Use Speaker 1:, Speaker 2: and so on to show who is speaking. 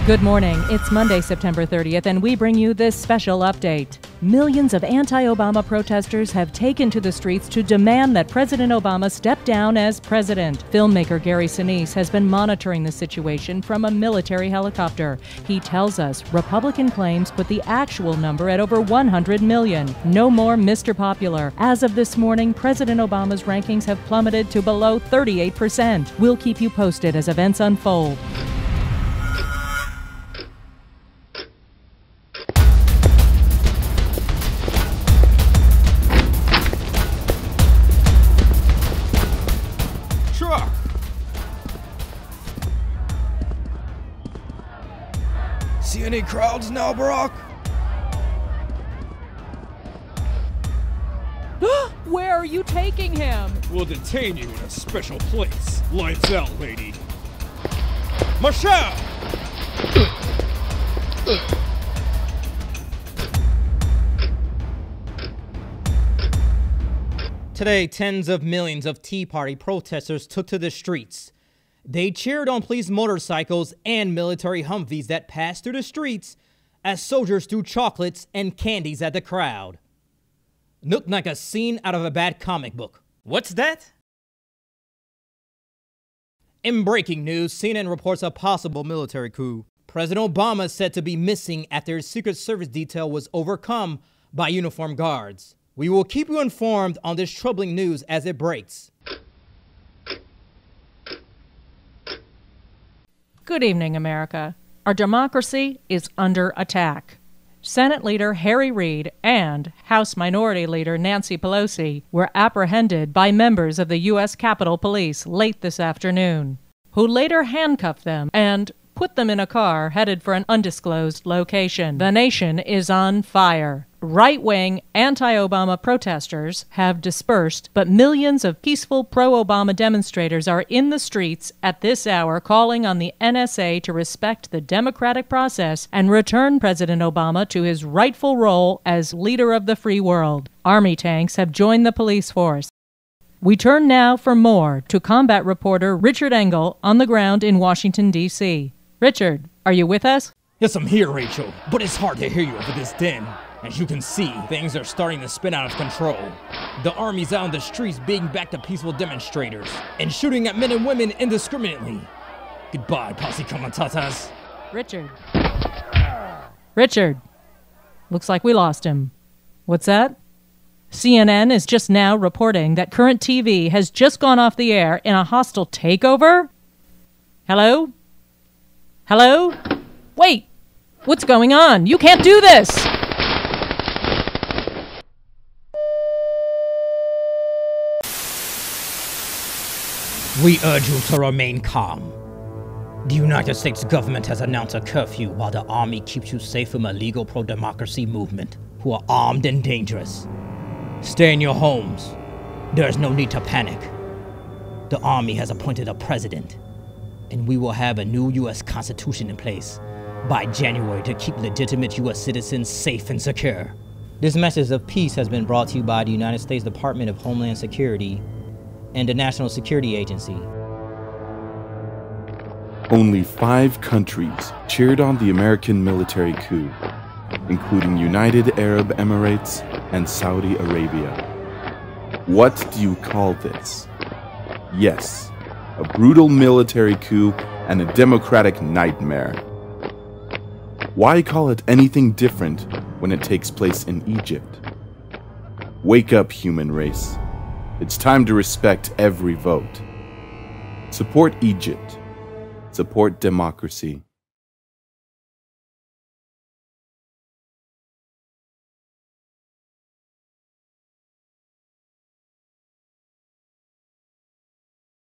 Speaker 1: Good morning. It's Monday, September 30th, and we bring you this special update. Millions of anti-Obama protesters have taken to the streets to demand that President Obama step down as president. Filmmaker Gary Sinise has been monitoring the situation from a military helicopter. He tells us Republican claims put the actual number at over 100 million. No more Mr. Popular. As of this morning, President Obama's rankings have plummeted to below 38%. We'll keep you posted as events unfold.
Speaker 2: See any crowds now, Barack?
Speaker 1: Where are you taking him?
Speaker 2: We'll detain you in a special place. Lights out, lady. Michelle!
Speaker 3: Today, tens of millions of Tea Party protesters took to the streets. They cheered on police motorcycles and military Humvees that passed through the streets as soldiers threw chocolates and candies at the crowd. Looked like a scene out of a bad comic book. What's that? In breaking news, CNN reports a possible military coup. President Obama is said to be missing after his Secret Service detail was overcome by uniformed guards. We will keep you informed on this troubling news as it breaks.
Speaker 1: Good evening, America. Our democracy is under attack. Senate Leader Harry Reid and House Minority Leader Nancy Pelosi were apprehended by members of the U.S. Capitol Police late this afternoon, who later handcuffed them and put them in a car headed for an undisclosed location. The nation is on fire. Right-wing, anti-Obama protesters have dispersed, but millions of peaceful pro-Obama demonstrators are in the streets at this hour calling on the NSA to respect the democratic process and return President Obama to his rightful role as leader of the free world. Army tanks have joined the police force. We turn now for more to combat reporter Richard Engel on the ground in Washington, D.C. Richard, are you with us?
Speaker 3: Yes, I'm here, Rachel, but it's hard to hear you over this din. As you can see, things are starting to spin out of control. The army's out on the streets beating back the peaceful demonstrators and shooting at men and women indiscriminately. Goodbye, posse comitatas.
Speaker 1: Richard. Looks like we lost him. What's that? CNN is just now reporting that Current TV has just gone off the air in a hostile takeover? Hello? Hello? Wait! What's going on? You can't do this!
Speaker 3: We urge you to remain calm. The United States government has announced a curfew while the army keeps you safe from a legal pro-democracy movement who are armed and dangerous. Stay in your homes. There is no need to panic. The army has appointed a president, and we will have a new U.S. Constitution in place by January to keep legitimate U.S. citizens safe and secure. This message of peace has been brought to you by the United States Department of Homeland Security and the National Security Agency.
Speaker 4: Only 5 countries cheered on the American military coup, including United Arab Emirates and Saudi Arabia. What do you call this? Yes, a brutal military coup and a democratic nightmare. Why call it anything different when it takes place in Egypt? Wake up, human race. It's time to respect every vote. Support Egypt. Support democracy.